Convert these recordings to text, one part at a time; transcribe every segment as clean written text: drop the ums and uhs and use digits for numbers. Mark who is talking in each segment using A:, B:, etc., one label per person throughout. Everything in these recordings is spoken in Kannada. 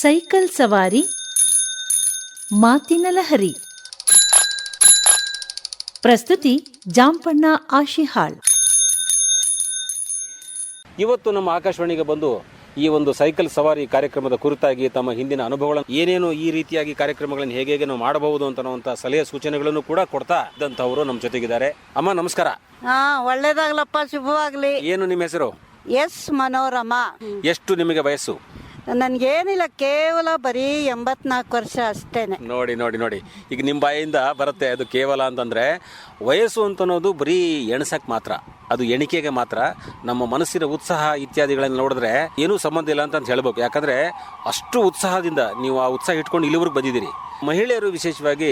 A: ಸೈಕಲ್ ಸವಾರಿ ಮಾತಿನ ಲಹರಿ. ಪ್ರಸ್ತುತಿ ಜಾಂಪಣ್ಣ ಆಶಿಹಾಳ್.
B: ಇವತ್ತು ನಮ್ಮ ಆಕಾಶವಾಣಿಗೆ ಬಂದು ಈ ಒಂದು ಸೈಕಲ್ ಸವಾರಿ ಕಾರ್ಯಕ್ರಮದ ಕುರಿತಾಗಿ ತಮ್ಮ ಹಿಂದಿನ ಅನುಭವಗಳನ್ನು ಏನೇನು ಈ ರೀತಿಯಾಗಿ ಕಾರ್ಯಕ್ರಮಗಳನ್ನು ಹೇಗೆ ನಾವು ಮಾಡಬಹುದು ಅಂತ ಸಲಹೆ ಸೂಚನೆಗಳನ್ನು ಕೂಡ ಕೊಡ್ತಾ ಇದ್ದಂಥವರು ನಮ್ಮ ಜೊತೆಗಿದ್ದಾರೆ. ಅಮ್ಮ ನಮಸ್ಕಾರ.
C: ಒಳ್ಳೇದಾಗ್ಲಪ್ಪ, ಶುಭವಾಗ್ಲಿ.
B: ಏನು ನಿಮ್ಮ ಹೆಸರು?
C: ಎಸ್ ಮನೋರಮ.
B: ಎಷ್ಟು ನಿಮಗೆ ವಯಸ್ಸು?
C: ನನ್ಗೇನಿಲ್ಲ, ಕೇವಲ ಬರೀ 84 ವರ್ಷ ಅಷ್ಟೇನೆ.
B: ನೋಡಿ ನೋಡಿ ನೋಡಿ, ಈಗ ನಿಮ್ಮ ಬಾಯಿಂದ ಬರುತ್ತೆ ಅದು ಕೇವಲ ಅಂತಂದ್ರೆ ವಯಸ್ಸು ಅಂತ ಅನ್ನೋದು ಬರೀ ಎಣಸಕ್ ಮಾತ್ರ, ಅದು ಎಣಿಕೆಗೆ ಮಾತ್ರ. ನಮ್ಮ ಮನಸ್ಸಿನ ಉತ್ಸಾಹ ಇತ್ಯಾದಿಗಳನ್ನ ನೋಡಿದ್ರೆ ಏನೂ ಸಂಬಂಧ ಇಲ್ಲ ಅಂತ ಹೇಳ್ಬೇಕು. ಯಾಕಂದ್ರೆ ಅಷ್ಟು ಉತ್ಸಾಹದಿಂದ ನೀವು ಆ ಉತ್ಸಾಹ ಇಟ್ಕೊಂಡು ಇಲ್ಲಿವರೆಗೂ ಬಂದಿದ್ದೀರಿ. ಮಹಿಳೆಯರು ವಿಶೇಷವಾಗಿ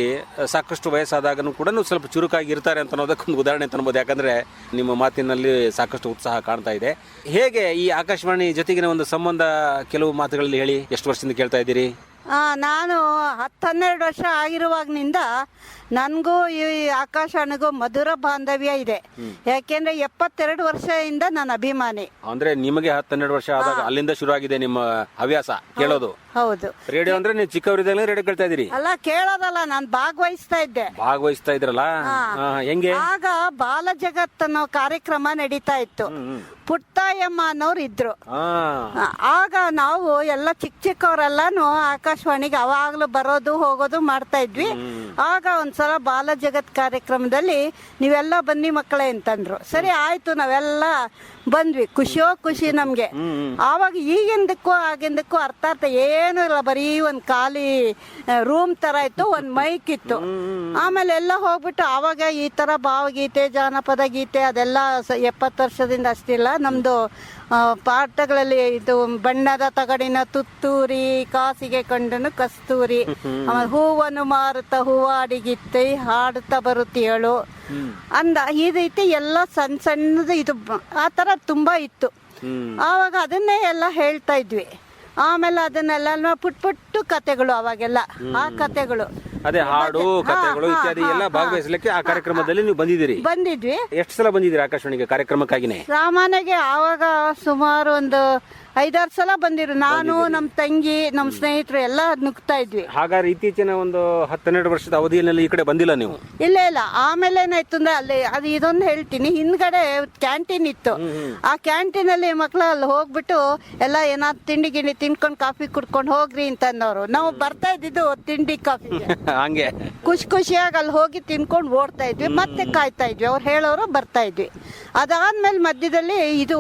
B: ಸಾಕಷ್ಟು ವಯಸ್ಸಾದಾಗನೂ ಕೂಡ ಸ್ವಲ್ಪ ಚುರುಕಾಗಿ ಇರ್ತಾರೆ ಅಂತ ಅನ್ನೋದಕ್ಕೊಂದು ಉದಾಹರಣೆ ಅಂತ ಅನ್ಬೋದು. ಯಾಕಂದ್ರೆ ನಿಮ್ಮ ಮಾತಿನಲ್ಲಿ ಸಾಕಷ್ಟು ಉತ್ಸಾಹ ಕಾಣ್ತಾ ಇದೆ. ಹೇಗೆ ಈ ಆಕಾಶವಾಣಿ ಜೊತೆಗಿನ ಒಂದು ಸಂಬಂಧ ಕೆಲವು ಮಾತುಗಳಲ್ಲಿ ಹೇಳಿ. ಎಷ್ಟು ವರ್ಷದಿಂದ ಕೇಳ್ತಾ ಇದ್ದೀರಿ?
C: ನಾನು 10-12 ವರ್ಷ ಆಗಿರುವಾಗನಿಂದ ನನಗೂ ಈ ಆಕಾಶವಾಣಿಗೂ ಮಧುರ ಬಾಂಧವ್ಯ ಇದೆ. ಯಾಕೆಂದ್ರೆ 72 ವರ್ಷದಿಂದ ನಾನು ಅಭಿಮಾನಿ.
B: ಅಂದ್ರೆ ನಿಮಗೆ 10-12 ವರ್ಷ ಆದಾಗ ಅಲ್ಲಿಂದ ಶುರು ಆಗಿದೆ ನಿಮ್ಮ ಹವ್ಯಾಸ ಕೇಳೋದು?
C: ಹೌದು.
B: ರೇಡಿಯೋ ಅಂದ್ರೆ ನೀವು ಚಿಕ್ಕವರಿದ್ದಾಗಲೇ ರೇಡಿಯೋ ಕೇಳ್ತಾ ಇದ್ದೀರಿ?
C: ಅಲ್ಲ, ಕೇಳೋದಲ್ಲ, ನಾನು ಭಾಗವಹಿಸ್ತಾ ಇದ್ದೆ.
B: ಭಾಗವಹಿಸ್ತಾ ಇದ್ರಲ್ಲ, ಹೆಂಗೆ?
C: ಆಗ ಬಾಲ ಜಗತ್ ಅನ್ನೋ ಕಾರ್ಯಕ್ರಮ ನಡೀತಾ ಇತ್ತು. ಪುಟ್ಟಯ್ಯಮ್ಮ ಅನ್ನೋರು ಇದ್ರು. ಆಗ ನಾವು ಎಲ್ಲ ಚಿಕ್ಕವರೆಲ್ಲಾನು ಆಕಾಶವಾಣಿಗೆ ಅವಾಗ್ಲೂ ಬರೋದು ಹೋಗೋದು ಮಾಡ್ತಾ ಇದ್ವಿ. ಆಗ ಒಂದ್ಸಲ ಬಾಲ ಜಗತ್ ಕಾರ್ಯಕ್ರಮದಲ್ಲಿ ನೀವೆಲ್ಲ ಬನ್ನಿ ಮಕ್ಕಳೇ ಅಂತಂದ್ರು. ಸರಿ ಆಯ್ತು, ನಾವೆಲ್ಲ ಬಂದ್ವಿ. ಖುಷಿ ನಮ್ಗೆ. ಆವಾಗ ಈಗಿಂದಕ್ಕೂ ಆಗಿಂದಕ್ಕೂ ಅರ್ಥ ಏನು ಇಲ್ಲ, ಬರೀ ಒಂದ್ ಖಾಲಿ ರೂಮ್ ತರ ಇತ್ತು, ಒಂದ್ ಮೈಕ್ ಇತ್ತು. ಆಮೇಲೆ ಎಲ್ಲ ಹೋಗ್ಬಿಟ್ಟು ಆವಾಗ ಈ ತರ ಭಾವಗೀತೆ, ಜಾನಪದ ಗೀತೆ ಅದೆಲ್ಲ 70 ವರ್ಷದಿಂದ ಅಷ್ಟಿಲ್ಲ. ನಮ್ದು ಪಾಠಗಳಲ್ಲಿ ಇದು ಬಣ್ಣದ ತಗಡಿನ ತುತ್ತೂರಿ, ಕಾಸಿಗೆ ಕಂಡನು ಕಸ್ತೂರಿ, ಆಮೇಲೆ ಹೂವನ್ನು ಮಾರುತ್ತ ಹೂವಾಡಿಗಿತ್ತೆ ಹಾಡುತ್ತಾ ಬರುತ್ತೇಳು ಅಂದ ಈ ರೀತಿ ಎಲ್ಲ ಸಣ್ಣದು ಇದು ಆ ತರ ತುಂಬಾ ಇತ್ತು. ಆವಾಗ ಅದನ್ನೇ ಎಲ್ಲ ಹೇಳ್ತಾ ಇದ್ವಿ. ಆಮೇಲೆ ಅದನ್ನೆಲ್ಲ ಪುಟ್ಟು ಕತೆಗಳು, ಅವಾಗೆಲ್ಲ ಆ ಕತೆಗಳು,
B: ಅದೇ ಹಾಡು ಕಥೆಗಳು ಇತ್ಯಾದಿ ಎಲ್ಲ ಭಾಗವಹಿಸಲಿಕ್ಕೆ ಆ ಕಾರ್ಯಕ್ರಮದಲ್ಲಿ ನೀವು ಬಂದಿದ್ವಿ. ಎಷ್ಟು ಸಲ ಬಂದಿದ್ದೀರಿ ಆಕಾಶವಾಣಿಗೆ ಕಾರ್ಯಕ್ರಮಕ್ಕಾಗಿನೇ?
C: ಸಾಮಾನ್ಯಗೆ ಆವಾಗ ಸುಮಾರು ಒಂದು 5-6 ಸಲ ಬಂದಿರು. ನಾನು, ನಮ್ ತಂಗಿ, ನಮ್ ಸ್ನೇಹಿತರು ಎಲ್ಲ ನುಗ್ತಾ ಇದ್ವಿ.
B: ಹಾಗಾದ್ರೆ ಇತ್ತೀಚಿನ ಒಂದು 10-12 ವರ್ಷದ ಅವಧಿಯಲ್ಲಿ ಈ ಕಡೆ ಬಂದಿಲ್ಲ ನೀವು?
C: ಇಲ್ಲ. ಆಮೇಲೆ ಏನಾಯ್ತು ಅಂದ್ರೆ ಅಲ್ಲಿ ಅದು ಇದೊಂದು ಹೇಳ್ತೀನಿ, ಹಿಂದ್ಗಡೆ ಕ್ಯಾಂಟೀನ್ ಇತ್ತು. ಆ ಕ್ಯಾಂಟೀನ್ ಅಲ್ಲಿ ಮಕ್ಳು ಅಲ್ಲಿ ಹೋಗ್ಬಿಟ್ಟು ಎಲ್ಲ ಏನಾದ್ರು ತಿಂಡಿ ಗಿಂಡಿ ತಿನ್ಕೊಂಡ್ ಕಾಫಿ ಕುಡ್ಕೊಂಡ್ ಹೋಗ್ರಿ ಅಂತ ಅನ್ನೋರು. ನಾವು ಬರ್ತಾ ಇದ್ದಿದ್ದು ತಿಂಡಿ ಕಾಫಿ
B: ಹಂಗೆ
C: ಖುಷಿಯಾಗಿ ಅಲ್ಲಿ ಹೋಗಿ ತಿನ್ಕೊಂಡ್ ಓಡ್ತಾ ಇದ್ವಿ. ಮತ್ತೆ ಕಾಯ್ತಾ ಇದ್ವಿ, ಅವ್ರು ಹೇಳೋರು ಬರ್ತಾ ಇದ್ವಿ. ಅದಾದ್ಮೇಲೆ ಮಧ್ಯದಲ್ಲಿ ಇದು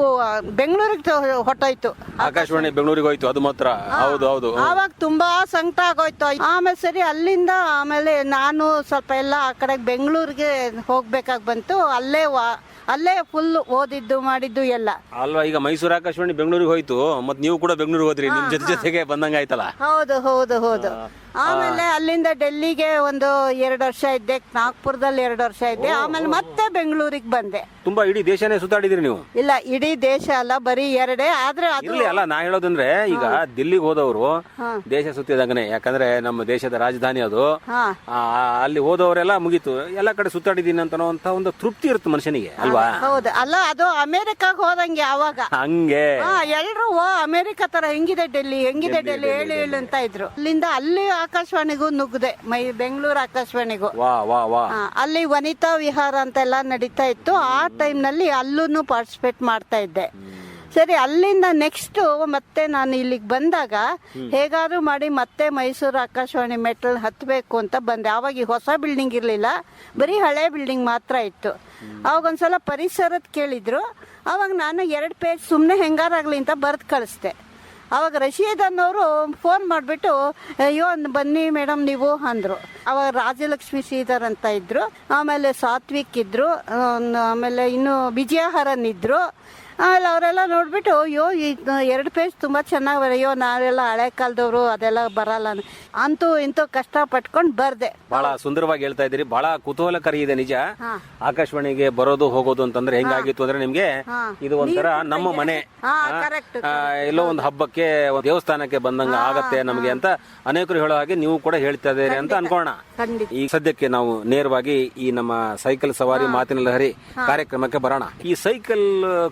C: ಬೆಂಗಳೂರಿಗೆ ಹೊಟ್ಟೋಯ್ತು,
B: ಆಕಾಶವಾಣಿ ಬೆಂಗಳೂರಿಗೆ ಹೋಯ್ತು. ಅದು ಮಾತ್ರ ಹೌದು.
C: ಆವಾಗ ತುಂಬಾ ಸಂಕಟ ಆಗೋಯ್ತು. ಆಮೇಲೆ ಸರಿ ಅಲ್ಲಿಂದ ಆಮೇಲೆ ನಾನು ಸ್ವಲ್ಪ ಎಲ್ಲ ಆ ಕಡೆ ಬೆಂಗಳೂರಿಗೆ ಹೋಗ್ಬೇಕಾಗಿ ಬಂತು. ಅಲ್ಲೇ ಫುಲ್ ಓದಿದ್ದು ಮಾಡಿದ್ದು ಎಲ್ಲ
B: ಅಲ್ವಾ. ಈಗ ಮೈಸೂರು ಆಕಾಶವಾಣಿ ಬೆಂಗಳೂರಿಗೆ ಹೋಯ್ತು, ಮತ್ ನೀವು ಕೂಡ ಬೆಂಗಳೂರಿಗೆ ಹೋದ್ರಿ, ನಿಮ್ ಜೊತೆಗೆ ಬಂದಂಗ ಆಯ್ತಲ್ಲ?
C: ಹೌದು. ಆಮೇಲೆ ಅಲ್ಲಿಂದ ಡೆಲ್ಲಿಗೆ ಒಂದು 2 ವರ್ಷ ಇದ್ದೆ, ನಾಗ್ಪುರದಲ್ಲಿ 2 ವರ್ಷ ಇದ್ದೆ. ಆಮೇಲೆ ಮತ್ತೆ ಬೆಂಗಳೂರಿಗೆ ಬಂದೆ.
B: ತುಂಬಾ ಇಡೀ ದೇಶನೇ ಸುತ್ತಾಡಿದ್ರಿ ನೀವು?
C: ಇಲ್ಲ, ಇಡೀ ದೇಶ ಅಲ್ಲ, ಬರೀ 2. ಆದ್ರೆ
B: ಅಲ್ಲ, ನಾ ಹೇಳೋದಂದ್ರೆ ಈಗ ದಿಲ್ಲಿಗೆ ಹೋದವರು ದೇಶ ಸುತ್ತಿದಂಗನೆ. ಯಾಕಂದ್ರೆ ನಮ್ಮ ದೇಶದ ರಾಜಧಾನಿ ಅದು. ಅಲ್ಲಿ ಹೋದವರೆಲ್ಲ ಮುಗೀತು, ಎಲ್ಲ ಕಡೆ ಸುತ್ತಾಡಿದೀನಿ ಅಂತ ಒಂದು ತೃಪ್ತಿ ಇರುತ್ತೆ ಮನುಷ್ಯನಿಗೆ, ಅಲ್ವಾ?
C: ಹೌದು. ಅಲ್ಲ, ಅದು ಅಮೆರಿಕಾಗ್ ಹೋದಂಗೆ ಅವಾಗ.
B: ಹಂಗೆ
C: ಎಲ್ರು ಅಮೆರಿಕ ತರ ಹೆಂಗಿದೆ ಡೆಲ್ಲಿ ಹೇಳು ಅಂತ ಇದ್ರು. ಅಲ್ಲಿಂದ ಅಲ್ಲಿ ಆಕಾಶವಾಣಿಗೂ ನುಗ್ಗಿದೆ, ಬೆಂಗಳೂರು ಆಕಾಶವಾಣಿಗೂ. ಅಲ್ಲಿ ವನಿತಾ ವಿಹಾರ ಅಂತೆಲ್ಲ ನಡೀತಾ ಇತ್ತು. ಆ ಟೈಮ್ ನಲ್ಲಿ ಅಲ್ಲೂ ಪಾರ್ಟಿಸಿಪೇಟ್ ಮಾಡ್ತಾ ಇದ್ದೆ. ಸರಿ, ಅಲ್ಲಿಂದ ನೆಕ್ಸ್ಟ್ ಮತ್ತೆ ನಾನು ಇಲ್ಲಿಗೆ ಬಂದಾಗ ಹೇಗಾದ್ರೂ ಮಾಡಿ ಮತ್ತೆ ಮೈಸೂರು ಆಕಾಶವಾಣಿ ಮೆಟ್ಲ್ ಹತ್ಬೇಕು ಅಂತ ಬಂದೆ. ಆವಾಗ ಈ ಹೊಸ ಬಿಲ್ಡಿಂಗ್ ಇರ್ಲಿಲ್ಲ, ಬರೀ ಹಳೆ ಬಿಲ್ಡಿಂಗ್ ಮಾತ್ರ ಇತ್ತು. ಅವಾಗ ಒಂದ್ಸಲ ಪರಿಸರದ ಕೇಳಿದ್ರು. ಅವಾಗ ನಾನು 2 ಪೇಜ್ ಸುಮ್ನೆ ಹೆಂಗಾರಾಗ್ಲಿ ಅಂತ ಬರ್ದ್ ಕಳಿಸ್ದೆ. ಅವಾಗ ರಶೀದ್ ಅನ್ನೋರು ಫೋನ್ ಮಾಡಿಬಿಟ್ಟು, ಅಯ್ಯೋ ಬನ್ನಿ ಮೇಡಮ್ ನೀವು ಅಂದರು. ಅವಾಗ ರಾಜಲಕ್ಷ್ಮಿ ಶ್ರೀಧರ್ ಅಂತ ಇದ್ರು, ಆಮೇಲೆ ಸಾತ್ವಿಕ್ ಇದ್ರು, ಆಮೇಲೆ ಇನ್ನು ವಿಜಯಹರನ್ ಇದ್ರು. ಆಮೇಲೆ ಅವರೆಲ್ಲ ನೋಡ್ಬಿಟ್ಟು, ಅಯ್ಯೋ 2 ಪೇಜ್ ತುಂಬಾ ಚೆನ್ನಾಗಿ, ಅಯ್ಯೋ ನಾವೆಲ್ಲ ಹಳೆ ಕಾಲದವ್ರು, ಅದೆಲ್ಲ ಬರಲ್ಲ ಅಂತೂ ಇಂತೂ ಕಷ್ಟ ಪಟ್ಕೊಂಡು ಬರ್ದೆ.
B: ಬಹಳ ಸುಂದರವಾಗಿ ಹೇಳ್ತಾ ಇದ್ದೀರಿ, ಬಹಳ ಕುತೂಹಲಕಾರಿ ಇದೆ ನಿಜ. ಆಕಾಶವಾಣಿಗೆ ಬರೋದು ಹೋಗೋದು ಅಂತಂದ್ರೆ ಹೆಂಗಾಗಿತ್ತು ಅಂದ್ರೆ ನಿಮ್ಗೆ ಇದು ಒಂಥರ ನಮ್ಮ ಮನೆ, ಎಲ್ಲೋ ಒಂದು ಹಬ್ಬಕ್ಕೆ ಒಂದು ದೇವಸ್ಥಾನಕ್ಕೆ ಬಂದಂಗ ಆಗತ್ತೆ ನಮಗೆ ಅಂತ ಅನೇಕರು ಹೇಳೋ ಹಾಗೆ ನೀವು ಕೂಡ ಹೇಳ್ತಾ ಇದ್ದೀರಿ ಅಂತ ಅನ್ಕೋಣ. ಈ ಸದ್ಯಕ್ಕೆ ನಾವು ನೇರವಾಗಿ ಈ ನಮ್ಮ ಸೈಕಲ್ ಸವಾರಿ ಮಾತಿನ ಲಹರಿ ಕಾರ್ಯಕ್ರಮಕ್ಕೆ ಬರೋಣ. ಈ ಸೈಕಲ್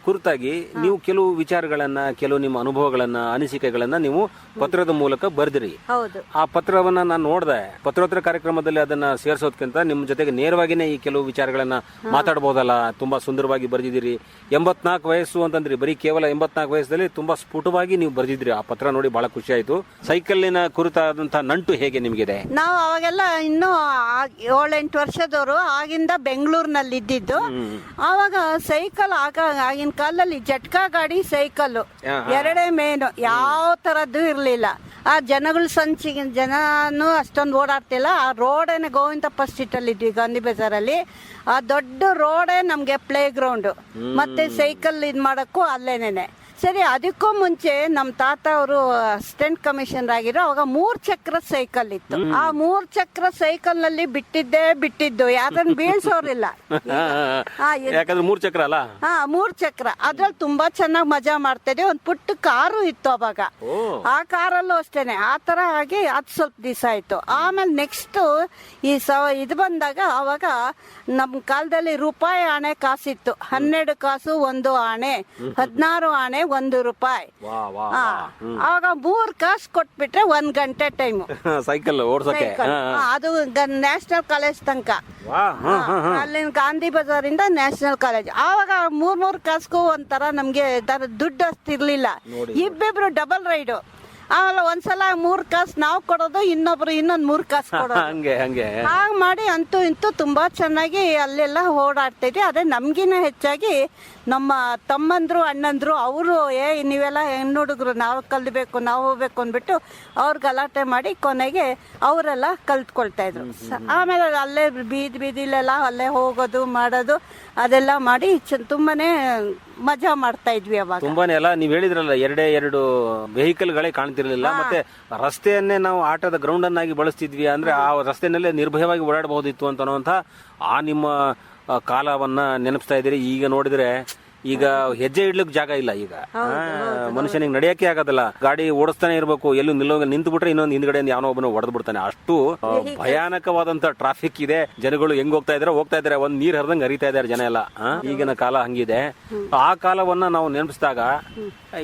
B: ಕುರಿತಾಗಿ ಕೊನೆಯದಾಗಿ ನೀವು ಕೆಲವು ವಿಚಾರಗಳನ್ನ, ಕೆಲವು ನಿಮ್ಮ ಅನುಭವಗಳನ್ನ, ಅನಿಸಿಕೆಗಳನ್ನ ನೀವು ಪತ್ರದ ಮೂಲಕ ಬರೆದಿರಿ.
C: ಹೌದು.
B: ಆ ಪತ್ರವನ್ನ ನಾನು ನೋಡಿದೆ. ಪತ್ರೋತ್ತರ ಕಾರ್ಯಕ್ರಮದಲ್ಲಿ ಅದನ್ನ ಸೇರಿಸೋದಕ್ಕಿಂತ ನಿಮ್ಮ ಜೊತೆಗೆ ನೇರವಾಗಿನೇ ಈ ಕೆಲವು ವಿಚಾರಗಳನ್ನ ಮಾತಾಡಬಹುದಲ್ಲ. ತುಂಬಾ ಸುಂದರವಾಗಿ ಬರೆದಿದ್ದೀರಿ. 84 ವಯಸ್ಸು ಅಂತಂದ್ರಿ, ಬರೀ ಕೇವಲ 84 ವಯಸ್ಸಲ್ಲಿ ತುಂಬಾ ಸ್ಫುಟವಾಗಿ ನೀವು ಬರೆದಿದ್ರಿ. ಆ ಪತ್ರ ನೋಡಿ ಬಹಳ ಖುಷಿ ಆಯ್ತು. ಸೈಕಲ್ಲಿನ ಕುರಿತಾದಂತಹ ನಂಟು ಹೇಗೆ ನಿಮ್ಗಿದೆ?
C: ನಾವು ಅವಾಗೆಲ್ಲ ಇನ್ನೂ 7-8 ವರ್ಷದವರು, ಆಗಿಂದ ಬೆಂಗಳೂರಿನಲ್ಲಿ ಇದ್ದಿದ್ದು. ಆವಾಗ ಸೈಕಲ್ ಆಗಿನ ಕಾಲದಲ್ಲಿ ಜಟ್ಕಾ ಗಾಡಿ, ಸೈಕಲ್ ಎರಡೇ ಮೇನು, ಯಾವ ತರದ್ದು ಇರ್ಲಿಲ್ಲ. ಆ ಜನಗಳು ಜನನು ಅಷ್ಟೊಂದು ಓಡಾಡ್ತಿಲ್ಲ. ಆ ರೋಡೇನೆ ಗೋವಿಂದಪ್ಪ ಸ್ಟ್ರೀಟ್ ಅಲ್ಲಿ ಇದ್ವಿ, ಗಾಂಧಿ ಬಜಾರಲ್ಲಿ. ಆ ದೊಡ್ಡ ರೋಡೇ ನಮ್ಗೆ ಪ್ಲೇ ಗ್ರೌಂಡ್, ಮತ್ತೆ ಸೈಕಲ್ ಇದ್ ಮಾಡಕ್ಕೂ ಅಲ್ಲೇನೇನೆ. ಸರಿ, ಅದಕ್ಕೂ ಮುಂಚೆ ನಮ್ಮ ತಾತ ಅವರು ಅಸಿಸ್ಟೆಂಟ್ ಕಮಿಷನರ್ ಆಗಿರೋ, ಅವಾಗ 3 ಚಕ್ರ ಸೈಕಲ್ ಇತ್ತು. ಆ 3 ಚಕ್ರ ಸೈಕಲ್ ನಲ್ಲಿ ಬಿಟ್ಟಿದ್ದು ಯಾರನ್ನ ಬೀಳ್ಸೋರಿಲ್ಲ.
B: ಯಾಕಂದ್ರೆ 3 ಚಕ್ರ ಅಲ್ಲ.
C: 3 ಚಕ್ರ, ಅದ್ರಲ್ಲಿ ತುಂಬಾ ಚೆನ್ನಾಗಿ ಮಜಾ ಮಾಡ್ತಾ ಇದ್ವಿ. ಒಂದ್ ಪುಟ್ಟ ಕಾರು ಇತ್ತು ಅವಾಗ. ಆ ಕಾರಲ್ಲೂ ಅಷ್ಟೇನೆ. ಆ ತರ ಆಗಿ ಅದು ಸ್ವಲ್ಪ ದಿವಸ ಆಯ್ತು. ಆಮೇಲೆ ನೆಕ್ಸ್ಟ್ ಇದು ಬಂದಾಗ, ಅವಾಗ ನಮ್ ಕಾಲದಲ್ಲಿ ರೂಪಾಯಿ ಆಣೆ ಕಾಸಿತ್ತು. 12 ಕಾಸು 1 ಆಣೆ, 16 ಆಣೆ 1 ರೂಪಾಯಿ. ಆವಾಗ 3 ಕಾಸು ಕೊಟ್ಬಿಟ್ರೆ 1 ಗಂಟೆ ಟೈಮ್
B: ಸೈಕಲ್ ಓಡಿಸೋಕೆ.
C: ಅದು ನ್ಯಾಷನಲ್ ಕಾಲೇಜ್ ತನಕ, ಅಲ್ಲಿನ ಗಾಂಧಿ ಬಜಾರ್ ಇಂದ ನ್ಯಾಷನಲ್ ಕಾಲೇಜ್. ಆವಾಗ 3 ಕಾಸ್ಗೂ ಒಂಥರ ನಮ್ಗೆ ದುಡ್ಡು ಅಷ್ಟು ಇರ್ಲಿಲ್ಲ. ಇಬ್ಬಿಬ್ರು ಡಬಲ್ ರೈಡು. ಆಮೇಲೆ ಒಂದ್ಸಲ 3 ಕಾಸು ನಾವು ಕೊಡೋದು, ಇನ್ನೊಬ್ರು ಇನ್ನೊಂದ್ 3 ಕಾಸು ಕೊಡೋದು. ಹಾಗೆ ಮಾಡಿ ಅಂತೂ ಇಂತೂ ತುಂಬಾ ಚೆನ್ನಾಗಿ ಅಲ್ಲೆಲ್ಲ ಓಡಾಡ್ತಾ ಇದ್ವಿ. ಅದೇ ನಮ್ಗಿನ ಹೆಚ್ಚಾಗಿ ನಮ್ಮ ತಮ್ಮಂದ್ರು ಅಣ್ಣಂದ್ರು ಅವರು ನೀವೆಲ್ಲ ಹೆಣ್ಣು ಹುಡುಗರು, ನಾವು ಕಲಿಬೇಕು, ನಾವು ಹೋಗ್ಬೇಕು ಅಂದ್ಬಿಟ್ಟು ಅವ್ರು ಗಲಾಟೆ ಮಾಡಿ ಕೊನೆಗೆ ಅವರೆಲ್ಲ ಕಲ್ತ್ಕೊಳ್ತಾ ಇದ್ರು. ಆಮೇಲೆ ಅಲ್ಲೇ ಬೀದಿಲೆಲ್ಲ ಅಲ್ಲೇ ಹೋಗೋದು ಮಾಡೋದು ಅದೆಲ್ಲ ಮಾಡಿ ತುಂಬಾನೇ ಮಜಾ ಮಾಡ್ತಾ ಇದ್ವಿ ಅವಾಗ.
B: ತುಂಬಾನೇ ಅಲ್ಲ, ನೀವ್ ಹೇಳಿದ್ರಲ್ಲ, 2 ವೆಹಿಕಲ್ ಗಳೇ ಕಾಣ್ತಿರ್ಲಿಲ್ಲ. ಮತ್ತೆ ರಸ್ತೆಯನ್ನೇ ನಾವು ಆಟದ ಗ್ರೌಂಡ್ ಅನ್ನಾಗಿ ಬಳಸ್ತಿದ್ವಿ. ಅಂದ್ರೆ ಆ ರಸ್ತೆಯಲ್ಲೇ ನಿರ್ಭಯವಾಗಿ ಓಡಾಡಬಹುದಿತ್ತು ಅಂತ ಆ ನಿಮ್ಮ ಕಾಲವನ್ನ ನೆನಪಿಸ್ತಾ ಇದ್ದೀರಿ. ಈಗ ನೋಡಿದ್ರೆ ಈಗ ಹೆಜ್ಜೆ ಇಡ್ಲಿಕ್ಕೆ ಜಾಗ ಇಲ್ಲ. ಈಗ ಮನುಷ್ಯನಿಗೆ ನಡೆಯಕ್ಕೆ ಆಗೋದಿಲ್ಲ. ಗಾಡಿ ಓಡಿಸ್ತಾನೆ ಇರ್ಬೇಕು. ಎಲ್ಲೂ ನಿಂತು ಬಿಟ್ರೆ ಇನ್ನೊಂದು ಹಿಂದ್ಗಡೆ ಯಾವನೋ ಒಬ್ಬನು ಹೊಡೆದು ಬಿಡ್ತಾನೆ. ಅಷ್ಟು ಭಯಾನಕವಾದಂತ ಟ್ರಾಫಿಕ್ ಇದೆ. ಜನಗಳು ಹೆಂಗ್ ಹೋಗ್ತಾ ಇದಾರೆ, ಒಂದ್ ನೀರ್ ಹರಿದಂಗ್ ಹರಿತಾ ಇದಾರೆ ಜನ ಎಲ್ಲ. ಈಗಿನ ಕಾಲ ಹಂಗಿದೆ. ಆ ಕಾಲವನ್ನ ನಾವು ನೆನಪಿಸಿದಾಗ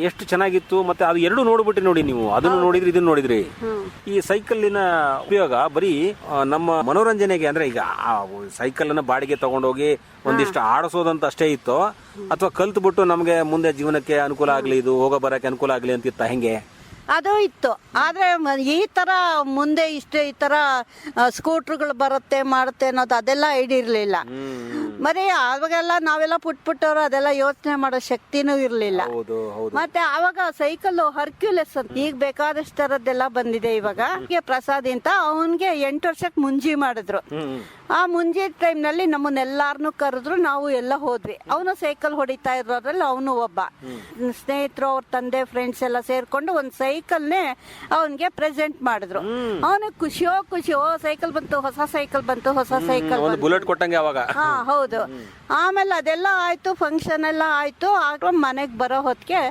B: ಎಷ್ಟು ಚೆನ್ನಾಗಿತ್ತು. ಮತ್ತೆ ಅದು 2 ನೋಡ್ಬಿಟ್ರಿ ನೋಡಿ ನೀವು. ಅದನ್ನು ನೋಡಿದ್ರಿ, ಇದನ್ನ ನೋಡಿದ್ರಿ. ಈ ಸೈಕಲ್ಲಿನ ಉಪಯೋಗ ಬರೀ ನಮ್ಮ ಮನೋರಂಜನೆಗೆ, ಅಂದ್ರೆ ಈಗ ಸೈಕಲ್ ಅನ್ನ ಬಾಡಿಗೆ ತಗೊಂಡೋಗಿ ಒಂದಿಷ್ಟು ಆಡಿಸೋದಂತ ಅಷ್ಟೇ ಇತ್ತು, ಅಥವಾ ಕಲ್ತ್ಬಿಟ್ಟು ನಮ್ಗೆ ಮುಂದೆ ಜೀವನಕ್ಕೆ ಅನುಕೂಲ ಆಗ್ಲಿ, ಇದು ಹೋಗೋ ಬರಕ್ಕೆ ಅನುಕೂಲ ಆಗ್ಲಿ ಅಂತಿತ್ತ ಹೆಂಗೆ?
C: ಅದು ಇತ್ತು. ಆದ್ರೆ ಈ ತರ ಮುಂದೆ ಈ ತರ ಸ್ಕೂಟರ್ಗಳು ಬರುತ್ತೆ ಮಾಡುತ್ತೆ ಅನ್ನೋದು ಅದೆಲ್ಲ ಐಡಿಯಾ ಇರ್ಲಿಲ್ಲ. ಮತ್ತೆ ಅವಾಗೆಲ್ಲ ನಾವೆಲ್ಲ ಪುಟ್ಟವ್ರು, ಅದೆಲ್ಲ ಯೋಚನೆ ಮಾಡೋ ಶಕ್ತಿನೂ ಇರ್ಲಿಲ್ಲ. ಮತ್ತೆ ಅವಾಗ ಸೈಕಲ್ ಹರ್ಕ್ಯುಲೆಸ್ ಅಂತ ಈಗ ಬೇಕಾದಷ್ಟು ತರದ್ದೆಲ್ಲ ಬಂದಿದೆ. ಇವಾಗ ಪ್ರಸಾದ್ ಅಂತ ಅವನ್ಗೆ 8 ವರ್ಷಕ್ಕೆ ಮುಂಜಿ ಮಾಡಿದ್ರು. ಆ ಮುಂಜಿ ಟೈಮ್ ನಲ್ಲಿ ನಮ್ಮನ್ನೆಲ್ಲಾರನು ಕರೆದ್ರು, ನಾವು ಎಲ್ಲ ಹೋದ್ವಿ. ಅವನು ಸೈಕಲ್ ಹೊಡಿತಾ ಇರೋದ್ರಲ್ಲಿ ಅವನು ಒಬ್ಬ. ಸ್ನೇಹಿತರು, ಅವ್ರ ತಂದೆ, ಫ್ರೆಂಡ್ಸ್ ಎಲ್ಲ ಸೇರ್ಕೊಂಡು ಒಂದ್ ಸೈಕಲ್ನೇ ಅವನ್ಗೆ ಪ್ರೆಸೆಂಟ್ ಮಾಡಿದ್ರು. ಅವನಿಗೆ ಖುಷಿಯೋ ಸೈಕಲ್ ಬಂತು, ಹೊಸ ಸೈಕಲ್ ಬಂತು, ಹೊಸ ಸೈಕಲ್
B: ಬುಲೆಟ್ ಕೊಟ್ಟಂಗೆ ಅವಾಗ.
C: ಹೌದು. ಆಮೇಲೆ ಅದೆಲ್ಲ ಆಯ್ತು, ಫಂಕ್ಷನ್ ಎಲ್ಲ ಆಯ್ತು. ಆಗ ಮನೆಗೆ ಬರೋ ಹೊತ್ತಿಗೆ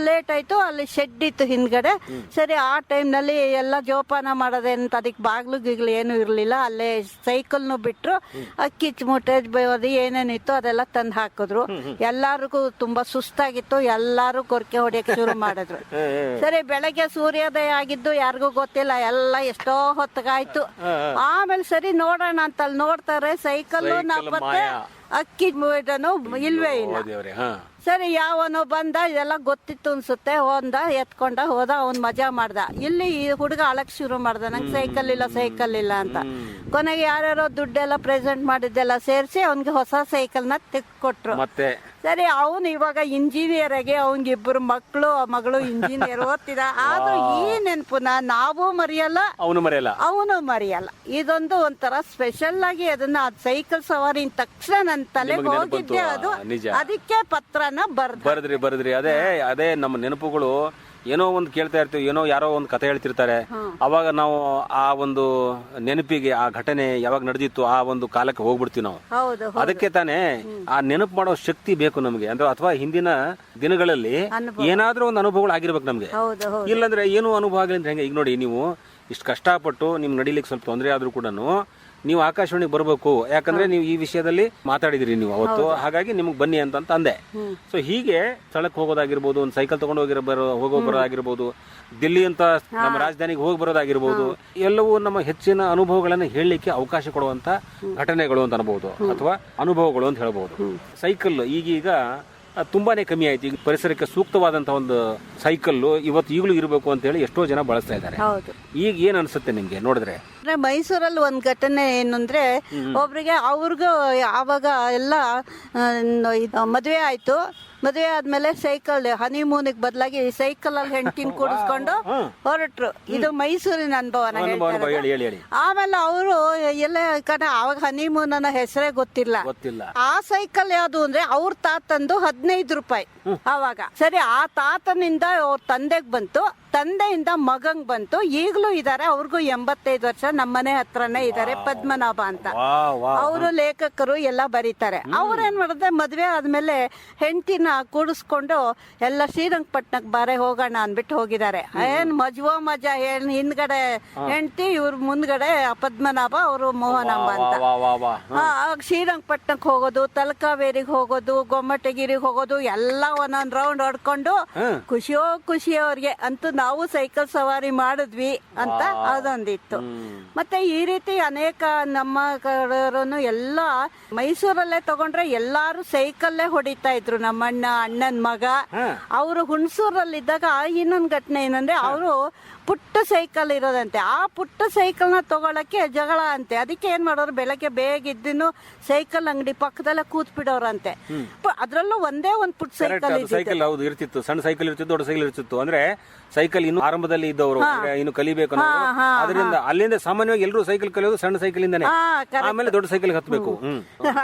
C: ಲೇಟ್ ಆಯ್ತು. ಅಲ್ಲಿ ಶೆಡ್ ಇತ್ತು ಹಿಂದ್ಗಡೆ. ಸರಿ, ಆ ಟೈಮ್ ನಲ್ಲಿ ಎಲ್ಲ ಜೋಪಾನ ಮಾಡೋದೇಂತ ಅದಕ್ಕೆ ಬಾಗ್ಲು ಗಿಗ್ಲು ಏನು ಇರ್ಲಿಲ್ಲ. ಅಲ್ಲೇ ಸೈಕಲ್ನು ಬಿಟ್ರು. ಅಕ್ಕಿ ಮೂಟೆ ಬಯೋದು ಏನೇನಿತ್ತು ಅದೆಲ್ಲ ತಂದು ಹಾಕಿದ್ರು. ಎಲ್ಲಾರಿಗೂ ತುಂಬಾ ಸುಸ್ತಾಗಿತ್ತು. ಎಲ್ಲಾರು ಕೊರಕೆ ಹೊಡಿಯಕ್ಕೆ ಶುರು ಮಾಡಿದ್ರು. ಸರಿ, ಬೆಳಗ್ಗೆ ಸೂರ್ಯೋದಯ ಆಗಿದ್ದು ಯಾರಿಗೂ ಗೊತ್ತಿಲ್ಲ. ಎಲ್ಲ ಎಷ್ಟೋ ಹೊತ್ತಿಗಾಯ್ತು. ಆಮೇಲೆ ಸರಿ ನೋಡೋಣ ಅಂತ ಅಲ್ಲಿ ನೋಡ್ತಾರೆ, ಸೈಕಲ್ ಮತ್ತೆ ಅಕ್ಕಿ ಮೂಟನು ಇಲ್ವೇ ಇಲ್ಲ. ಸರಿ, ಯಾವನೋ ಬಂದ, ಇದೆಲ್ಲ ಗೊತ್ತಿತ್ತು ಅನ್ಸುತ್ತೆ. ಎತ್ಕೊಂಡ ಹೋದ, ಅವ್ನ್ ಮಜಾ ಮಾಡ್ದ. ಇಲ್ಲಿ ಈ ಹುಡುಗ ಅಳಕ್ ಶುರು ಮಾಡ್ದ, ನಂಗೆ ಸೈಕಲ್ ಇಲ್ಲ ಅಂತ. ಕೊನೆಗೆ ಯಾರ್ಯಾರೋ ದುಡ್ಡೆಲ್ಲ ಪ್ರೆಸೆಂಟ್ ಮಾಡಿದ್ದೆಲ್ಲ ಸೇರಿಸಿ ಅವನ್ಗೆ ಹೊಸ ಸೈಕಲ್ನ ತೆಕ್ಕೊಟ್ರು. ಸರಿ, ಅವನು ಇವಾಗ ಇಂಜಿನಿಯರ್ ಆಗಿ, ಅವನ್ಗೆ 2 ಮಗಳು ಇಂಜಿನಿಯರ್ ಓದ್ತಿದ. ಆದ್ರೂ ಈ ನೆನಪುನ ನಾವು ಮರೆಯಲ್ಲ, ಅವನು ಮರೆಯಲ್ಲ. ಇದೊಂದು ಒಂಥರ ಸ್ಪೆಷಲ್ ಆಗಿ ಅದನ್ನ ಸೈಕಲ್ ಸವಾರಿ ತಕ್ಷಣ ನನ್ನ ತಲೆಗೆ ಹೋಗಿದ್ದೆ. ಅದು ಅದಕ್ಕೆ ಪತ್ರನ
B: ಬರೆದ್ರಿ. ಅದೇ ನಮ್ಮ ನೆನಪುಗಳು. ಏನೋ ಒಂದು ಕೇಳ್ತಾ ಇರ್ತೀವಿ, ಏನೋ ಯಾರೋ ಒಂದು ಕಥೆ ಹೇಳ್ತಿರ್ತಾರೆ. ಅವಾಗ ನಾವು ಆ ಒಂದು ನೆನಪಿಗೆ, ಆ ಘಟನೆ ಯಾವಾಗ ನಡೆದಿತ್ತು ಆ ಒಂದು ಕಾಲಕ್ಕೆ ಹೋಗ್ಬಿಡ್ತೀವಿ ನಾವು. ಅದಕ್ಕೆ ತಾನೇ ಆ ನೆನಪು ಮಾಡೋ ಶಕ್ತಿ ಬೇಕು ನಮ್ಗೆ. ಅಂದ್ರೆ ಅಥವಾ ಹಿಂದಿನ ದಿನಗಳಲ್ಲಿ ಏನಾದ್ರೂ ಒಂದು ಅನುಭವಗಳು ಆಗಿರ್ಬೇಕು ನಮ್ಗೆ. ಇಲ್ಲಾಂದ್ರೆ ಏನು ಅನುಭವ ಆಗಲಿ ಅಂದ್ರೆ ಹೆಂಗೆ? ಈಗ ನೋಡಿ, ನೀವು ಇಷ್ಟು ಕಷ್ಟಪಟ್ಟು ನಿಮ್ಗೆ ನಡಿಲಿಕ್ಕೆ ಸ್ವಲ್ಪ ತೊಂದರೆ ಆದ್ರೂ ಕೂಡ ನೀವು ಆಕಾಶವಾಣಿಗೆ ಬರಬೇಕು, ಯಾಕಂದ್ರೆ ನೀವು ಈ ವಿಷಯದಲ್ಲಿ ಮಾತಾಡಿದಿರಿ ನೀವು ಅವತ್ತು, ಹಾಗಾಗಿ ನಿಮ್ಗೆ ಬನ್ನಿ ಅಂತ ಅಂದೆ. ಸೊ ಹೀಗೆ ಸ್ಥಳಕ್ಕೆ ಹೋಗೋದಾಗಿರ್ಬೋದು, ಒಂದು ಸೈಕಲ್ ತಗೊಂಡು ಹೋಗೋ ಬರೋದಾಗಿರ್ಬೋದು, ದಿಲ್ಲಿ ಅಂತ ನಮ್ಮ ರಾಜಧಾನಿಗೆ ಹೋಗಿ ಬರೋದಾಗಿರ್ಬೋದು, ಎಲ್ಲವೂ ನಮ್ಮ ಹೆಚ್ಚಿನ ಅನುಭವಗಳನ್ನು ಹೇಳಲಿಕ್ಕೆ ಅವಕಾಶ ಕೊಡುವಂತ ಘಟನೆಗಳು ಅಂತ ಅನ್ಬಹುದು, ಅಥವಾ ಅನುಭವಗಳು ಅಂತ ಹೇಳ್ಬಹುದು. ಸೈಕಲ್ ಈಗೀಗ ತುಂಬಾನೇ ಕಮ್ಮಿ ಆಯ್ತು. ಈಗ ಪರಿಸರಕ್ಕೆ ಸೂಕ್ತವಾದಂತಹ ಒಂದು ಸೈಕಲ್ ಇವತ್ತು ಈಗಲೂ ಇರಬೇಕು ಅಂತ ಹೇಳಿ ಎಷ್ಟೋ ಜನ ಬಳಸ್ತಾ ಇದ್ದಾರೆ. ಈಗ ಏನ್ ಅನ್ಸುತ್ತೆ ನಿಮ್ಗೆ ನೋಡಿದ್ರೆ?
C: ಮೈಸೂರಲ್ಲಿ ಒಂದ್ ಘಟನೆ ಏನು ಅಂದ್ರೆ, ಒಬ್ರಿಗೆ ಅವ್ರಿಗೂ ಆವಾಗ ಎಲ್ಲ ಮದುವೆ ಆಯ್ತು. ಮದುವೆ ಆದ್ಮೇಲೆ ಸೈಕಲ್ ಹನಿಮೂನಿಗೆ ಬದಲಾಗಿ ಸೈಕಲ್ ಅಲ್ಲಿ ಹೆಂಡತಿನ ಕೂಡಿಸ್ಕೊಂಡು ಹೊರಟ್ರು. ಇದು ಮೈಸೂರಿನ ಅನುಭವನ ಹೇಳ್ತಾರೆ. ಆಮೇಲೆ ಅವರು ಎಲ್ಲ ಅವಾಗ ಹನಿಮೂನ್ ಅನ್ನೋ ಹೆಸರೇ ಗೊತ್ತಿಲ್ಲ. ಆ ಸೈಕಲ್ ಯಾವ್ದು ಅಂದ್ರೆ ಅವ್ರ ತಾತಂದು 15 ರೂಪಾಯಿ ಅವಾಗ. ಸರಿ, ಆ ತಾತನಿಂದ ಅವ್ರ ತಂದೆಗ್ ಬಂತು, ತಂದೆಯಿಂದ ಮಗಂಗ್ ಬಂತು. ಈಗಲೂ ಇದಾರೆ, ಅವ್ರಿಗೂ 85 ವರ್ಷ. ನಮ್ಮನೆ ಹತ್ರನೇ ಇದಾರೆ, ಪದ್ಮನಾಭ ಅಂತ. ಅವರು ಲೇಖಕರು, ಎಲ್ಲ ಬರೀತಾರೆ. ಅವ್ರೇನ್ ಮಾಡಿದ್ರೆ ಮದ್ವೆ ಆದ್ಮೇಲೆ ಹೆಂಡತಿನ ಕೂಡಿಸ್ಕೊಂಡು ಎಲ್ಲ ಶ್ರೀರಂಗಪಟ್ಟಣಕ್ಕೆ ಬಾರೆ ಹೋಗೋಣ ಅನ್ಬಿಟ್ಟು ಹೋಗಿದ್ದಾರೆ. ಏನ್ ಮಜಾ ಹಿಂದ್ಗಡೆ ಹೆಂಡತಿ, ಇವ್ರ ಮುಂದ್ಗಡೆ ಪದ್ಮನಾಭ, ಅವರು ಮೋಹನಾಂಬ ಅಂತ. ಶ್ರೀರಂಗಪಟ್ಟಣಕ್ಕೆ ಹೋಗೋದು, ತಲಕಾವೇರಿಗೆ ಹೋಗೋದು, ಗೊಮ್ಮಟಗಿರಿಗೆ ಹೋಗೋದು, ಎಲ್ಲ ಒಂದೊಂದ್ ರೌಂಡ್ ಹೊಡ್ಕೊಂಡು ಖುಷಿ ಅವ್ರಿಗೆ. ಅಂತೂ ನಾವು ಸೈಕಲ್ ಸವಾರಿ ಮಾಡಿದ್ವಿ ಅಂತ ಅದೊಂದಿತ್ತು. ಮತ್ತೆ ಈ ರೀತಿ ಅನೇಕ ನಮ್ಮ ಕಡೆಯವರು ಎಲ್ಲ ಮೈಸೂರಲ್ಲೇ ತಗೊಂಡ್ರೆ ಎಲ್ಲಾರು ಸೈಕಲ್ಲೇ ಹೊಡಿತಾ ಇದ್ರು. ನಮ್ಮ ಅಣ್ಣನ ಮಗ ಅವರು ಹುಣಸೂರಲ್ಲಿದ್ದಾಗ ಇನ್ನೊಂದು ಘಟನೆ ಏನಂದ್ರೆ, ಅವರು ಪುಟ್ಟ ಸೈಕಲ್ ಇರೋದಂತೆ. ಆ ಪುಟ್ಟ ಸೈಕಲ್ ನ ತಗೊಳಕ್ಕೆ ಜಗಳ ಅಂತೆ. ಅದಕ್ಕೆ ಏನ್ ಮಾಡೋರು, ಬೆಳಗ್ಗೆ ಬೇಗ ಇದ್ದಿನ್ನು ಸೈಕಲ್ ಅಂಗಡಿ ಪಕ್ಕದಲ್ಲೇ ಕೂತ್ ಬಿಡೋರಂತೆ. ಅದ್ರಲ್ಲೂ ಒಂದೇ ಒಂದ್ ಪುಟ್ಟ ಸೈಕಲ್
B: ಇರ್ತಿತ್ತು. ಸಣ್ಣ ಸೈಕಲ್ ಇರ್ತಿತ್ತು, ದೊಡ್ಡ ಸೈಕಲ್ ಇರ್ತಿತ್ತು. ಅಂದ್ರೆ ಸೈಕಲ್ ಇನ್ನು ಆರಂಭದಲ್ಲಿ ಇದ್ದವರು, ಇನ್ನು ಕಲಿಬೇಕು ಅದರಿಂದ ಅಲ್ಲಿಂದ ಸಾಮಾನ್ಯವಾಗಿ ಎಲ್ಲರೂ ಸೈಕಲ್ ಕಲಿಯೋದು ಸಣ್ಣ ಸೈಕಲ್ ಇಂದಾನೆ, ಆಮೇಲೆ ದೊಡ್ಡ ಸೈಕಲ್ ಹತ್ಬೇಕು.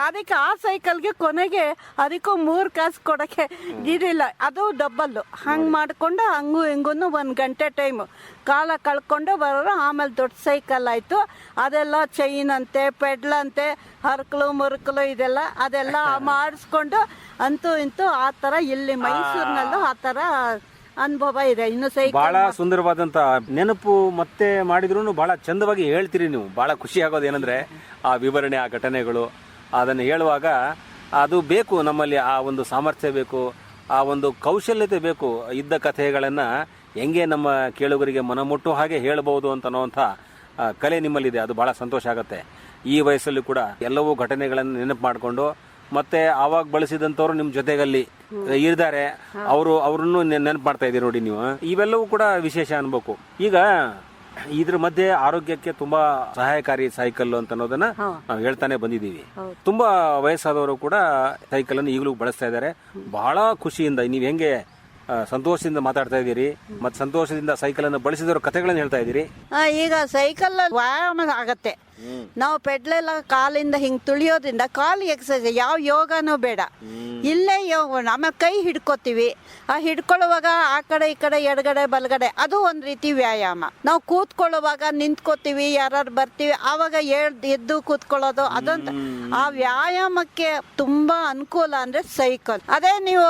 C: ಅದಕ್ಕೆ ಆ ಸೈಕಲ್ಗೆ ಕೊನೆಗೆ ಅದಕ್ಕೂ 3 ಕಾಸು ಕೊಡಕ್ಕೆ ಇದಿಲ್ಲ, ಅದು ಡಬ್ಬಲ್. ಹಂಗ್ ಮಾಡ್ಕೊಂಡು ಹಂಗು ಹಿಂಗೂನು 1 ಗಂಟೆ ಟೈಮ್ ಕಾಲ ಕಳ್ಕೊಂಡು ಬರೋರು. ಆಮೇಲೆ ದೊಡ್ಡ ಸೈಕಲ್ ಆಯ್ತು. ಅದೆಲ್ಲ ಚೈನ್ ಅಂತೆ, ಪೆಡ್ಲ್ ಅಂತೆ, ಹರ್ಕಲು ಮುರುಕಲು ಇದೆಲ್ಲ ಅದೆಲ್ಲ ಮಾಡಿಸ್ಕೊಂಡು ಅಂತೂ ಇಂತೂ ಆ ತರ ಇಲ್ಲಿ ಮೈಸೂರಿನಲ್ಲೂ ಆ ತರ ಅನುಭವ ಇದೆ. ಇನ್ನು ಸೈಕಲ್
B: ಬಹಳ ಸುಂದರವಾದಂತ ನೆನಪು ಮತ್ತೆ ಮಾಡಿದ್ರು ಬಹಳ ಚಂದವಾಗಿ ಹೇಳ್ತೀರಿ ನೀವು. ಬಹಳ ಖುಷಿ ಆಗೋದು ಏನಂದ್ರೆ ಆ ವಿವರಣೆ, ಆ ಘಟನೆಗಳು, ಅದನ್ನು ಹೇಳುವಾಗ ಅದು ಬೇಕು, ನಮ್ಮಲ್ಲಿ ಆ ಒಂದು ಸಾಮರ್ಥ್ಯ ಬೇಕು, ಆ ಒಂದು ಕೌಶಲ್ಯತೆ ಬೇಕು. ಇದ್ದ ಕಥೆಗಳನ್ನ ಹೆಂಗೆ ನಮ್ಮ ಕೇಳುಗರಿಗೆ ಮನಮುಟ್ಟೋ ಹಾಗೆ ಹೇಳಬಹುದು ಅನ್ನೋಂಥ ಕಲೆ ನಿಮ್ಮಲ್ಲಿದೆ. ಅದು ಬಹಳ ಸಂತೋಷ ಆಗುತ್ತೆ. ಈ ವಯಸ್ಸಲ್ಲಿ ಕೂಡ ಎಲ್ಲವೂ ಘಟನೆಗಳನ್ನು ನೆನಪು ಮಾಡಿಕೊಂಡು ಮತ್ತೆ ಆವಾಗ ಬಳಸಿದಂಥವ್ರು ನಿಮ್ಮ ಜೊತೆಗಲ್ಲಿ ಇದ್ದಾರೆ, ಅವ್ರನ್ನು ನೆನಪು ಮಾಡ್ತಾ ಇದ್ದೀರಿ ನೋಡಿ ನೀವು. ಇವೆಲ್ಲವೂ ಕೂಡ ವಿಶೇಷ ಅನ್ಬೇಕು. ಈಗ ಇದ್ರ ಮಧ್ಯೆ ಆರೋಗ್ಯಕ್ಕೆ ತುಂಬಾ ಸಹಾಯಕಾರಿ ಸೈಕಲ್ ಅಂತ ಅನ್ನೋದನ್ನ ನಾವು ಹೇಳ್ತಾನೆ ಬಂದಿದ್ದೀವಿ. ತುಂಬಾ ವಯಸ್ಸಾದವರು ಕೂಡ ಸೈಕಲ್ ಅನ್ನು ಈಗಲೂ ಬಳಸ್ತಾ ಇದ್ದಾರೆ. ಬಹಳ ಖುಷಿಯಿಂದ ನೀವ್ ಹೆಂಗೆ ಸಂತೋಷದಿಂದ ಮಾತಾಡ್ತಾ ಇದ್ದೀರಿ, ಮತ್ತೆ ಸಂತೋಷದಿಂದ ಸೈಕಲ್ ಅನ್ನು ಬಳಸಿದವರ ಕಥೆಗಳನ್ನು ಹೇಳ್ತಾ ಇದ್ದೀರಿ.
C: ಈಗ ಸೈಕಲ್ ವ್ಯಾಯಾಮ ಆಗತ್ತೆ. ನಾವು ಪೆಡ್ಲೆಲ್ಲ ಕಾಲಿಂದ ಹಿಂಗ್ ತುಳಿಯೋದ್ರಿಂದ ಕಾಲು ಎಕ್ಸರ್ಸೈಸ್, ಯಾವ ಯೋಗನೂ ಬೇಡ. ಇಲ್ಲೇ ಯೋಗ. ಆಮೇಲೆ ಕೈ ಹಿಡ್ಕೋತೀವಿ, ಆ ಹಿಡ್ಕೊಳ್ಳುವಾಗ ಆ ಕಡೆ ಈ ಕಡೆ ಎಡಗಡೆ ಬಲಗಡೆ, ಅದು ಒಂದ್ ರೀತಿ ವ್ಯಾಯಾಮ. ನಾವು ಕೂತ್ಕೊಳ್ಳುವಾಗ ನಿಂತ್ಕೋತೀವಿ, ಯಾರು ಬರ್ತೀವಿ ಆವಾಗ ಎದ್ದು ಕೂತ್ಕೊಳ್ಳೋದು, ಅದೊಂದು ಆ ವ್ಯಾಯಾಮಕ್ಕೆ ತುಂಬಾ ಅನುಕೂಲ ಅಂದ್ರೆ ಸೈಕಲ್. ಅದೇ ನೀವು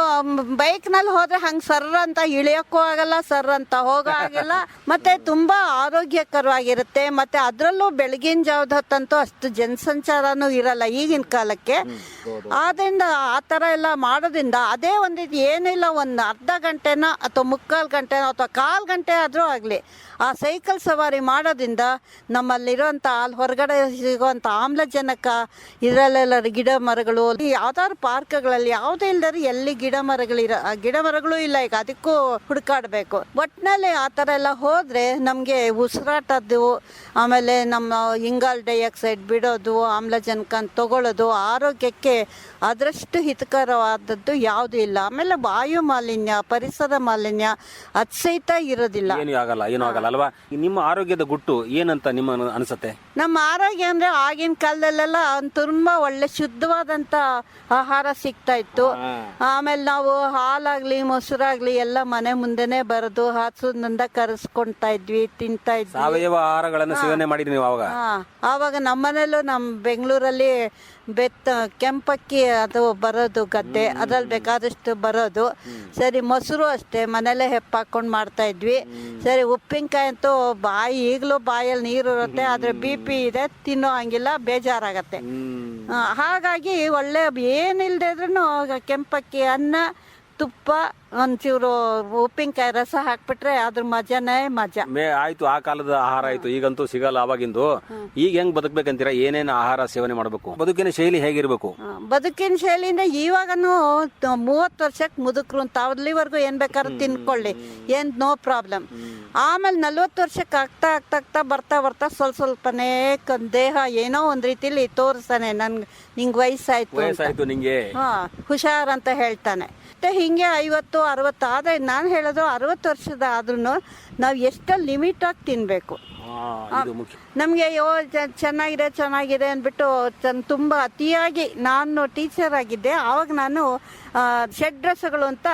C: ಬೈಕ್ ನಲ್ಲಿ ಹೋದ್ರೆ ಹಂಗ್ ಸರ್ರ ಅಂತ ಇಳಿಯಕ್ಕೂ ಆಗಲ್ಲ, ಸರ್ರ ಅಂತ ಹೋಗೋ ಆಗಿಲ್ಲ. ಮತ್ತೆ ತುಂಬಾ ಆರೋಗ್ಯಕರವಾಗಿರುತ್ತೆ. ಮತ್ತೆ ಅದ್ರಲ್ಲೂ ಬೆಳಗಿನ ಜಾವದ ಹೊತ್ತಂತೂ ಅಷ್ಟು ಜನಸಂಚಾರನೂ ಇರಲ್ಲ ಈಗಿನ ಕಾಲಕ್ಕೆ. ಆದ್ರಿಂದ ಆ ತರ ಎಲ್ಲ ಮಾಡೋದ್ರಿಂದ ಅದೇ ಒಂದಿದ್ದು ಏನಿಲ್ಲ, ಒಂದು ಅರ್ಧ ಗಂಟೆನ ಅಥವಾ 3/4 ಗಂಟೆನೋ ಅಥವಾ 1/4 ಗಂಟೆ ಆದ್ರೂ ಆಗ್ಲಿ ಆ ಸೈಕಲ್ ಸವಾರಿ ಮಾಡೋದ್ರಿಂದ ನಮ್ಮಲ್ಲಿರುವಂತ ಅಲ್ಲಿ ಹೊರಗಡೆ ಸಿಗುವಂತ ಆಮ್ಲಜನಕ, ಇದರಲ್ಲೆಲ್ಲ ಗಿಡ ಮರಗಳು, ಯಾವ್ದಾದ್ರು ಪಾರ್ಕ್ಗಳಲ್ಲಿ ಯಾವುದೇ ಇಲ್ದಾರೆ ಎಲ್ಲಿ ಗಿಡ ಮರಗಳು ಇಲ್ಲ. ಈಗ ಅದಕ್ಕೂ ಹುಡುಕಾಡ್ಬೇಕು. ಒಟ್ನಲ್ಲಿ ಆ ತರ ಎಲ್ಲ ಹೋದ್ರೆ ನಮ್ಗೆ ಉಸಿರಾಟದ್ದು, ಆಮೇಲೆ ನಮ್ಮ ಇಂಗಾಲ ಡೈಆಕ್ಸೈಡ್ ಬಿಡೋದು, ಆಮ್ಲಜನಕ ತಗೊಳ್ಳೋದು, ಆರೋಗ್ಯಕ್ಕೆ ಅದರಷ್ಟು ಹಿತಕರವಾದದ್ದು ಯಾವುದೂ ಇಲ್ಲ. ಆಮೇಲೆ ವಾಯು ಮಾಲಿನ್ಯ, ಪರಿಸರ ಮಾಲಿನ್ಯ ಅದ್ ಸಹಿತ ಇರೋದಿಲ್ಲ.
B: ಏನೂ ಆಗಲ್ಲ ಅಲ್ವಾ? ನಿಮ್ಮ ಆರೋಗ್ಯದ ಗುಟ್ಟು ಏನಂತ ನಿಮ್ಮ ಅನ್ಸುತ್ತೆ?
C: ನಮ್ಮ ಆರೋಗ್ಯ ಅಂದ್ರೆ ಆಗಿನ ಕಾಲದಲ್ಲೆಲ್ಲ ತುಂಬಾ ಒಳ್ಳೆ ಶುದ್ಧವಾದಂತ ಆಹಾರ ಸಿಗ್ತಾ ಇತ್ತು. ಆಮೇಲೆ ನಾವು ಹಾಲಾಗ್ಲಿ ಮೊಸರಾಗ್ಲಿ ಎಲ್ಲ ಮನೆ ಮುಂದೆನೆ ಬರೋದು, ಹಸುನಿಂದ ಕರೆಸ್ಕೊಂತಾ ಇದ್ವಿ, ತಿಂತಾ ಇದ್ವಿ.
B: ಸಾವಯವ ಆಹಾರಗಳನ್ನು ಸೇವನೆ ಮಾಡಿದ್ವಿ ನೀವು ಅವಾಗ.
C: ಆವಾಗ ನಮ್ಮನೇಲೂ ನಮ್ಮ ಬೆಂಗಳೂರಲ್ಲಿ ಕೆಂಪಕ್ಕಿ ಅದು ಬರೋದು ಗದ್ದೆ, ಅದ್ರಲ್ಲಿ ಬೇಕಾದಷ್ಟು ಬರೋದು. ಸರಿ, ಮೊಸರು ಅಷ್ಟೇ ಮನೇಲೆ ಹೆಪ್ಪಾಕೊಂಡು ಮಾಡ್ತಾ ಇದ್ವಿ. ಸರಿ, ಉಪ್ಪಿನಕಾಯಿ ಅಂತೂ ಈಗಲೂ ಬಾಯಲ್ಲಿ ನೀರು ಇರುತ್ತೆ, ಆದರೆ BP ಇದೆ, ತಿನ್ನೋ ಹಂಗಿಲ್ಲ, ಬೇಜಾರಾಗತ್ತೆ. ಹಾಗಾಗಿ ಒಳ್ಳೆ ಏನಿಲ್ಲದೆ ಇದ್ರೂ ಕೆಂಪಕ್ಕಿ ಅನ್ನ, ತುಪ್ಪ, ಒಂಚೂರು ಉಪ್ಪಿನಕಾಯಿ ರಸ ಹಾಕ್ಬಿಟ್ರೆ ಅದ್ರ ಮಜಾನೇ ಮಜಾ.
B: ಆಯ್ತು, ಆ ಕಾಲದ ಆಹಾರ ಆಯ್ತು, ಈಗಂತೂ ಸಿಗಲ್ಲ ಅವಾಗಿಂದು. ಈಗ ಹೆಂಗ್ ಬದುಕ್ಬೇಕಂತೀರಾ? ಏನೇನು ಆಹಾರ ಸೇವನೆ ಮಾಡಬೇಕು? ಬದುಕಿನ ಶೈಲಿ ಹೇಗಿರ್ಬೇಕು?
C: ಬದುಕಿನ ಶೈಲಿಯಿಂದ ಇವಾಗನು 30 ವರ್ಷಕ್ಕೆ ಮುದುಕ್ರು ಅಂತ ಅಲ್ಲಿವರೆಗೂ ಏನ್ ಬೇಕಾದ್ರೂ ತಿನ್ಕೊಳ್ಳಿ, ಏನ್ ನೋ ಪ್ರಾಬ್ಲಮ್. ಆಮೇಲೆ 40 ವರ್ಷಕ್ಕೆ ಆಗ್ತಾ ಆಗ್ತಾ ಆಗ್ತಾ ಬರ್ತಾ ಬರ್ತಾ ಸ್ವಲ್ಪನೇ ದೇಹ ಏನೋ ಒಂದ್ ರೀತಿಲಿ ತೋರಿಸ್ತಾನೆ, ನಿಂಗೆ ವಯಸ್ಸಾಯ್ತು ನಿಂಗೆ ಹುಷಾರ್ ಅಂತ ಹೇಳ್ತಾನೆ. ಮತ್ತೆ ಹಿಂಗೆ 50-60 ಆದರೆ ನಾನು ಹೇಳೋದು 60 ವರ್ಷದ ಆದ್ರೂ ನಾವು ಎಷ್ಟು ಲಿಮಿಟಾಗಿ ತಿನ್ನಬೇಕು. ನಮಗೆ ಚೆನ್ನಾಗಿದೆ ಅಂದ್ಬಿಟ್ಟು ತುಂಬ ಅತಿಯಾಗಿ, ನಾನು ಟೀಚರ್ ಆಗಿದ್ದೆ ಆವಾಗ, ನಾನು ಷಡ್ರಸಗಳು ಅಂತ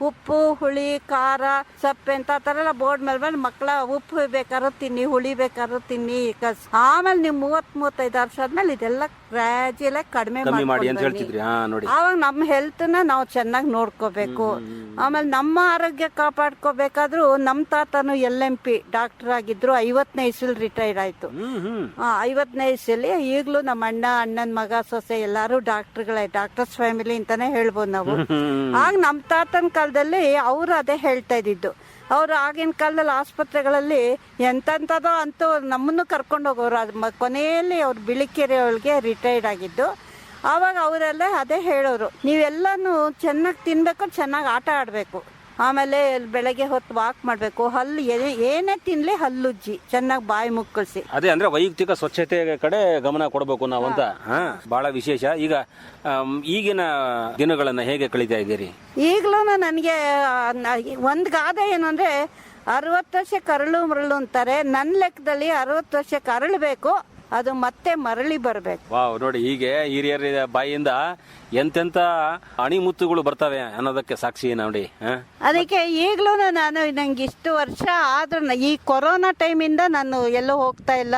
C: ಉಪ್ಪು, ಹುಳಿ, ಖಾರ, ಸಪ್ಪೆ ಅಂತ ಆ ಥರ ಎಲ್ಲ ಬೋರ್ಡ್ ಮೇಲೆ ಮಕ್ಕಳ ಉಪ್ಪು ಬೇಕಾದ್ರೂ ತಿನ್ನಿ, ಹುಳಿ ಬೇಕಾದ್ರೂ ತಿನ್ನಿ. ಆಮೇಲೆ ನೀವು 30-35 ವರ್ಷ ಆದ್ಮೇಲೆ ಇದೆಲ್ಲ ಗ್ರಾಜುಯಲ್ ಕಡಿಮೆ ಮಾಡಿ ಅಂತ ಹೇಳ್ತಿದ್ರಿ. ಆವಾಗ ನಮ್ಮ ಹೆಲ್ತ್ನ ನಾವು ಚೆನ್ನಾಗಿ ನೋಡ್ಕೋಬೇಕು. ಆಮೇಲೆ ನಮ್ಮ ಆರೋಗ್ಯ ಕಾಪಾಡ್ಕೋಬೇಕಾದ್ರೂ ನಮ್ಮ ತಾತನು LMP ಡಾಕ್ಟರ್ ಆಗಿದ್ರು, 50ನೇ ಇಸಲ್ ರಿಟೈರ್ಡ್ ಆಯ್ತು. 50ನೇ ಇಸಲಿ ಈಗಲೂ ನಮ್ಮ ಅಣ್ಣನ ಮಗ, ಸೊಸೆ ಎಲ್ಲಾರು ಡಾಕ್ಟರ್ಸ್ ಫ್ಯಾಮಿಲಿ ಅಂತಾನೆ ಹೇಳ್ಬೋದು ನಾವು. ಆಗ ನಮ್ಮ ತಾತನ ಕಾಲದಲ್ಲಿ ಅವರು ಅದೇ ಹೇಳ್ತಾ ಇದ್ದಿದ್ದು. ಅವರು ಆಗಿನ ಕಾಲದಲ್ಲಿ ಆಸ್ಪತ್ರೆಗಳಲ್ಲಿ ಎಂತೆಂಥದೋ ಅಂತೂ ನಮ್ಮನ್ನು ಕರ್ಕೊಂಡು ಹೋಗೋರು. ಕೊನೆಯಲ್ಲಿ ಅವ್ರು ಬಿಳಿಕೆರೆ ಒಳಗೆ ರಿಟೈರ್ಡ್ ಆಗಿದ್ದು. ಆವಾಗ ಅವರೆಲ್ಲ ಅದೇ ಹೇಳೋರು, ನೀವೆಲ್ಲನೂ ಚೆನ್ನಾಗಿ ತಿನ್ಬೇಕು, ಚೆನ್ನಾಗಿ ಆಟ ಆಡಬೇಕು, ಆಮೇಲೆ ಬೆಳಗ್ಗೆ ಹೊತ್ತು ವಾಕ್ ಮಾಡಬೇಕು, ಹಲ್ಲು ಏನೇ ತಿನ್ಲಿ ಹಲ್ಲುಜ್ಜಿ ಚೆನ್ನಾಗಿ ಬಾಯಿ ಮುಕ್ಕಳಿಸಿ.
B: ಅದೇ ಅಂದ್ರೆ ವೈಯಕ್ತಿಕ ಸ್ವಚ್ಛತೆ ಕಡೆ ಗಮನ ಕೊಡಬೇಕು ನಾವು ಅಂತ. ಬಹಳ ವಿಶೇಷ. ಈಗ ಈಗಿನ ದಿನಗಳನ್ನ ಹೇಗೆ ಕಳೀತಾ ಇದ್ದೀರಿ?
C: ಈಗಲೂ ನನಗೆ ಒಂದು ಗಾದೆ ಏನು ಅಂದ್ರೆ, 60 ವರ್ಷಕ್ಕೆ ಅರಳು ಮರಳು ಅಂತಾರೆ. ನನ್ನ ಲೆಕ್ಕದಲ್ಲಿ 60 ವರ್ಷಕ್ಕೆ ಅರಳಬೇಕು, ಅದು ಮತ್ತೆ ಮರಳಿ ಬರಬೇಕು.
B: ವಾವ್, ನೋಡಿ, ಹೀಗೆ ಹಿರಿಯರ ಬಾಯಿಯಿಂದ ಎಂತೆಂತ ಅಣಿಮುತ್ತುಗಳು ಬರ್ತವೆ ಅನ್ನೋದಕ್ಕೆ ಸಾಕ್ಷಿ ನೋಡಿ.
C: ಅದಕ್ಕೆ ಈಗಲೂ ನಂಗೆ ಇಷ್ಟು ವರ್ಷ ಆದ್ರೂ, ಈ ಕೊರೋನಾ ಟೈಮಿಂದ ನಾನು ಎಲ್ಲೂ ಹೋಗ್ತಾ ಇಲ್ಲ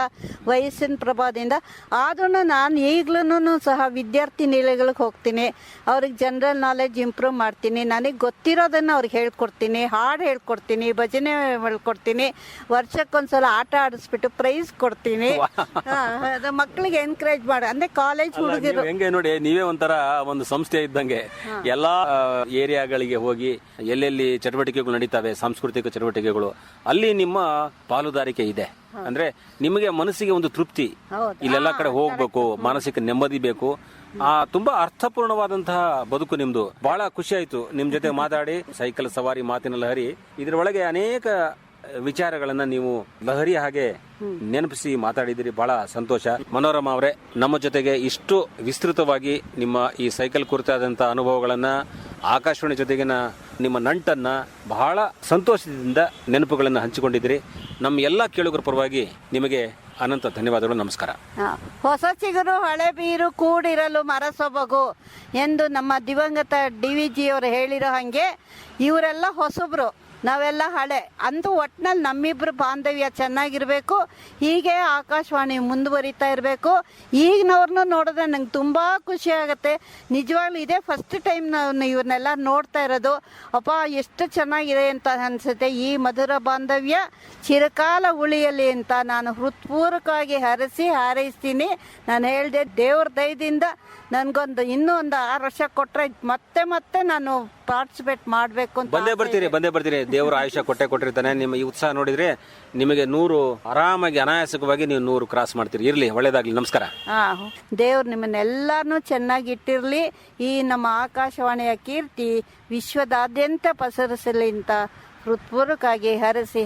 C: ವಯಸ್ಸಿನ ಪ್ರಭಾವದಿಂದ, ಆದ್ರೂ ನಾನು ಈಗ್ಲೂ ಸಹ ವಿದ್ಯಾರ್ಥಿ ನಿಲಯಗಳಿಗೆ ಹೋಗ್ತೀನಿ. ಅವ್ರಿಗೆ ಜನರಲ್ ನಾಲೆಡ್ಜ್ ಇಂಪ್ರೂವ್ ಮಾಡ್ತೀನಿ, ನನಗೆ ಗೊತ್ತಿರೋದನ್ನು ಅವ್ರಿಗೆ ಹೇಳ್ಕೊಡ್ತೀನಿ, ಹಾಡು ಹೇಳ್ಕೊಡ್ತೀನಿ, ಭಜನೆ ಹೇಳ್ಕೊಡ್ತೀನಿ, ವರ್ಷಕ್ಕೊಂದ್ಸಲ ಆಟ ಆಡಿಸ್ಬಿಟ್ಟು ಪ್ರೈಸ್ ಕೊಡ್ತೀನಿ. ಮಕ್ಕಳಿಗೆ ಎನ್ಕರೇಜ್ ಮಾಡಿ, ಅಂದ್ರೆ ಕಾಲೇಜ್ ಹುಡುಗರು
B: ಹೆಂಗೆ ನೋಡಿ, ನೀವೇ ಒಂಥರ ಒಂದು ಸಂಸ್ಥೆ ಇದ್ದಂಗೆ ಎಲ್ಲಾ ಏರಿಯಾಗಳಿಗೆ ಹೋಗಿ ಎಲ್ಲೆಲ್ಲಿ ಚಟುವಟಿಕೆಗಳು ನಡೀತವೆ, ಸಾಂಸ್ಕೃತಿಕ ಚಟುವಟಿಕೆಗಳು, ಅಲ್ಲಿ ನಿಮ್ಮ ಪಾಲುದಾರಿಕೆ ಇದೆ. ಅಂದ್ರೆ ನಿಮಗೆ ಮನಸ್ಸಿಗೆ ಒಂದು ತೃಪ್ತಿ, ಇಲ್ಲೆಲ್ಲ ಕಡೆ ಹೋಗ್ಬೇಕು, ಮಾನಸಿಕ ನೆಮ್ಮದಿ ಬೇಕು. ತುಂಬಾ ಅರ್ಥಪೂರ್ಣವಾದಂತಹ ಬದುಕು ನಿಮ್ದು. ಬಹಳ ಖುಷಿ ಆಯ್ತು ನಿಮ್ ಜೊತೆ ಮಾತಾಡಿ. ಸೈಕಲ್ ಸವಾರಿ ಮಾತಿನ ಲಹರಿ, ಇದರೊಳಗೆ ಅನೇಕ ವಿಚಾರಗಳನ್ನ ನೀವು ಲಹರಿ ಹಾಗೆ ನೆನಪಿಸಿ ಮಾತಾಡಿದಿರಿ. ಬಹಳ ಸಂತೋಷ. ಮನೋರಮಾ ಅವರೇ, ನಮ್ಮ ಜೊತೆಗೆ ಇಷ್ಟು ವಿಸ್ತೃತವಾಗಿ ನಿಮ್ಮ ಈ ಸೈಕಲ್ ಕುರಿತಾದಂಥ ಅನುಭವಗಳನ್ನ, ಆಕಾಶವಾಣಿ ಜೊತೆಗಿನ ನಿಮ್ಮ ನಂಟನ್ನ ಬಹಳ ಸಂತೋಷದಿಂದ ನೆನಪುಗಳನ್ನು ಹಂಚಿಕೊಂಡಿದ್ದೀರಿ. ನಮ್ಮ ಎಲ್ಲ ಕೇಳುಗರ ಪರವಾಗಿ ನಿಮಗೆ ಅನಂತ ಧನ್ಯವಾದಗಳು. ನಮಸ್ಕಾರ.
C: ಹೊಸ ಚಿಗುರು ಹಳೆ ಬೀರು ಕೂಡಿರಲು ಮರಸೊಬಗು ಎಂದು ನಮ್ಮ ದಿವಂಗತ DVG ಅವರು ಹೇಳಿರೋ ಹಾಗೆ ಇವರೆಲ್ಲ ಹೊಸಬ್ರು, ನಾವೆಲ್ಲ ಹಳೆ. ಅಂತೂ ಒಟ್ಟಿನಲ್ಲಿ ನಮ್ಮಿಬ್ರು ಬಾಂಧವ್ಯ ಚೆನ್ನಾಗಿರ್ಬೇಕು. ಹೀಗೆ ಆಕಾಶವಾಣಿ ಮುಂದುವರಿತಾ ಇರಬೇಕು. ಈಗಿನವ್ರನ್ನೂ ನೋಡಿದ್ರೆ ನಂಗೆ ತುಂಬ ಖುಷಿ ಆಗುತ್ತೆ. ನಿಜವಾಗ್ಲೂ ಇದೇ ಫಸ್ಟ್ ಟೈಮ್ ನಾವು ಇವ್ರನ್ನೆಲ್ಲ ನೋಡ್ತಾ ಇರೋದು. ಅಪ್ಪ ಎಷ್ಟು ಚೆನ್ನಾಗಿದೆ ಅಂತ ಅನಿಸುತ್ತೆ. ಈ ಮಧುರ ಬಾಂಧವ್ಯ ಚಿರಕಾಲ ಉಳಿಯಲಿ ಅಂತ ನಾನು ಹೃತ್ಪೂರ್ವಕವಾಗಿ ಹಾರೈಸ್ತೀನಿ. ನಾನು ಹೇಳಿದೆ, ದೇವ್ರ ದಯದಿಂದ ನನಗೊಂದು ಇನ್ನೂ ಒಂದು 6 ವರ್ಷ ಕೊಟ್ಟರೆ ಮತ್ತೆ ನಾನು ಪಾರ್ಟಿಸಿಪೇಟ್ ಮಾಡಬೇಕು ಅಂತ.
B: ಬಂದೇ ಬರ್ತೀರಿ. ದೇವರ ಆಯುಷ್ಯ ಕೊಟ್ಟಿರ್ತಾನೆ. ನಿಮ್ಮ ಈ ಉತ್ಸಾಹ ನೋಡಿದ್ರೆ ನಿಮಗೆ 100 ಆರಾಮಾಗಿ ಅನಾಯಾಸಕವಾಗಿ ನೀವು 100 ಕ್ರಾಸ್ ಮಾಡ್ತೀರಿ. ಇರ್ಲಿ, ಒಳ್ಳೇದಾಗ್ಲಿ. ನಮಸ್ಕಾರ.
C: ದೇವ್ರು ನಿಮ್ಮನ್ನೆಲ್ಲಾನು ಚೆನ್ನಾಗಿ ಇಟ್ಟಿರ್ಲಿ. ಈ ನಮ್ಮ ಆಕಾಶವಾಣಿಯ ಕೀರ್ತಿ ವಿಶ್ವದಾದ್ಯಂತ ಪಸರಿಸಲಿ ಅಂತ ಹೃತ್ಪೂರ್ವಕವಾಗಿ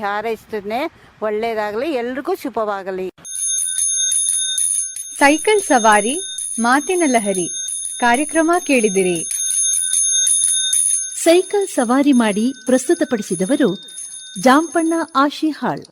C: ಹಾರೈಸ್ತೇನೆ. ಒಳ್ಳೇದಾಗಲಿ, ಎಲ್ರಿಗೂ ಶುಭವಾಗಲಿ.
D: ಸೈಕಲ್ ಸವಾರಿ ಮಾತಿನ ಲಹರಿ ಕಾರ್ಯಕ್ರಮ ಕೇಳಿದಿರಿ.
A: ಸೈಕಲ್ ಸವಾರಿ ಮಾಡಿ ಪ್ರಸ್ತುತಪಡಿಸಿದವರು ಜಾಂಪಣ್ಣ ಆಶಿಹಾಳ್.